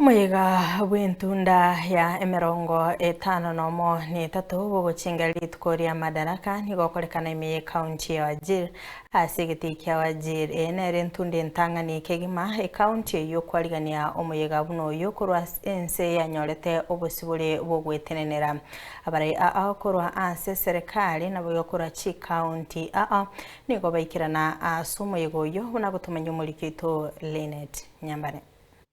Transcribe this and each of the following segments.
OMOYEGA Entunda ya emirongo etano nomo ni tatu Gochengera litkoria madaraka nigokorekana ime county ya WAJIR ase giti kya WAJIR Ase Entunda ENTANG'ANI kegima county yo kwarigania OMOYEGA buno yo korwa ense yanyorete Obosibore bogwetenenera abare akorwa ase serikali nabo yokora chi county nigo baikirana ase OMOYEGA yo buna gutumanya umurikito Linet Nyambane.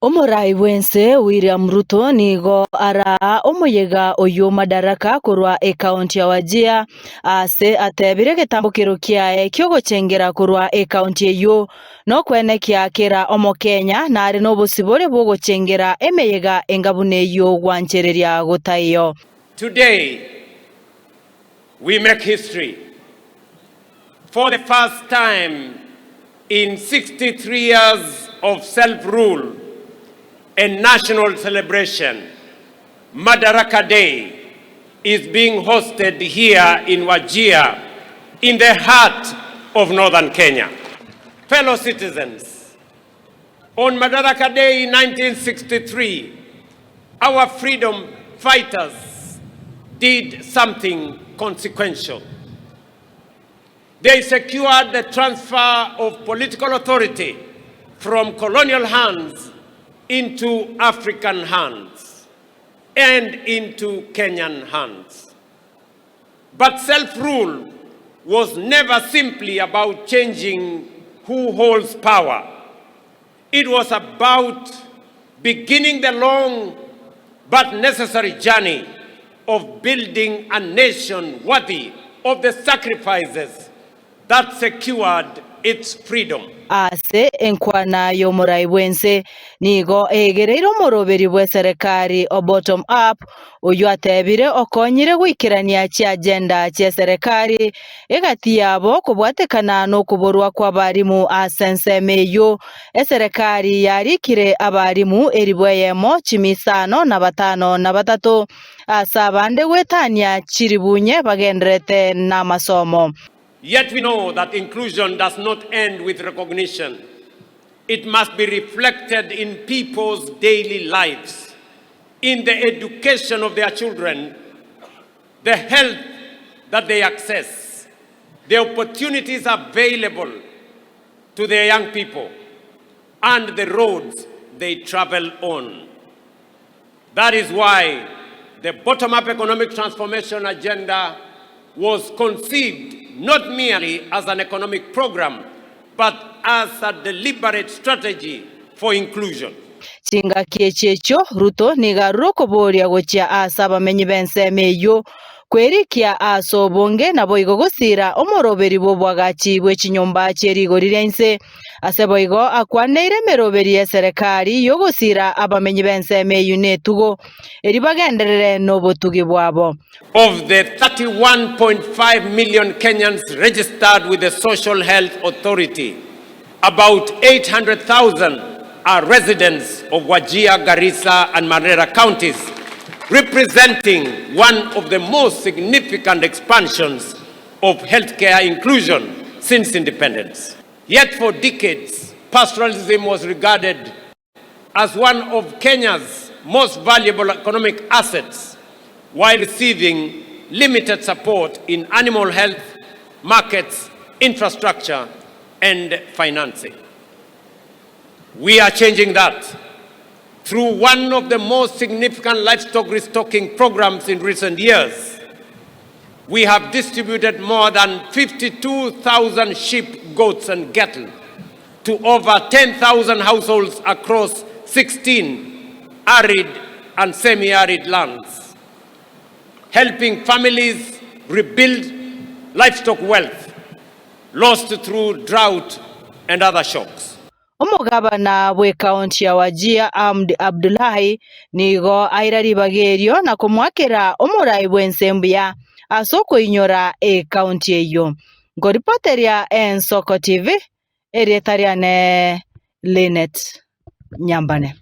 Omorai wense William Ruto nigo ara OMOYEGA oyo madaraka kurwa county ya WAJIR ase atebire getambukiro kiae kyo Gochengera kurwa county eyo no kwenekia kira Omokenya na ari no Obosibore bwo Gochengera emeyega engabune yo gwanchereria gutayo. Today we make history. For the first time in 63 years of self-rule and national celebration, Madaraka Day is being hosted here in WAJIR, in the heart of northern Kenya. Fellow citizens, on Madaraka Day in 1963, our freedom fighters did something consequential. They secured the transfer of political authority from colonial hands into African hands and into Kenyan hands. But self-rule was never simply about changing who holds power. It was about beginning the long but necessary journey of building a nation worthy of the sacrifices that secured its freedom. Ase enkwana yo morai wense nigo egereiro moroberi bwe serikali o bottom up oyo atebire okonyire gwikirania chi agenda chi serikali egati yabo kubwatekana no kuborwa kwa barimu asensemeyo serikali yarikire abarimu eribweyemo chimisano na batano na batatu asabande wetania chiribunye bagendrete na masomo. Yet we know that inclusion does not end with recognition. It must be reflected in people's daily lives, in the education of their children, the health that they access, the opportunities available to their young people, and the roads they travel on. That is why the bottom-up economic transformation agenda was conceived not merely as an economic program, but as a deliberate strategy for inclusion. Chinga kiechecho Ruto nigaruro koboria gochia asaba menyi bense meyo kwerikia aso bonge na boigo gusira omoroberi bobwagachi bwechinyomba cherigorirense aseboigo akwaneire meroberi ya serikali yogosira abamenyi bense meyo netugo eribagenderere no botugi bwabo. Of the 31.5 million Kenyans registered with the Social Health Authority, about 800,000 are residents of WAJIR, Garissa, and Mandera counties, representing one of the most significant expansions of healthcare inclusion since independence. Yet for decades, pastoralism was regarded as one of Kenya's most valuable economic assets, while receiving limited support in animal health, markets, infrastructure, and financing. We are changing that through one of the most significant livestock restocking programs in recent years. We have distributed more than 52,000 sheep, goats, and cattle to over 10,000 households across 16 arid and semi-arid lands, helping families rebuild livestock wealth lost through drought and other shocks. Omugabana bwe county ya WAJIR Abdullahi nigo airari bagerio na kumwakira omurai bwensembya asoko inyora county eyo. Ngoripoteria Ensoko TV erietariane Linet Nyambane.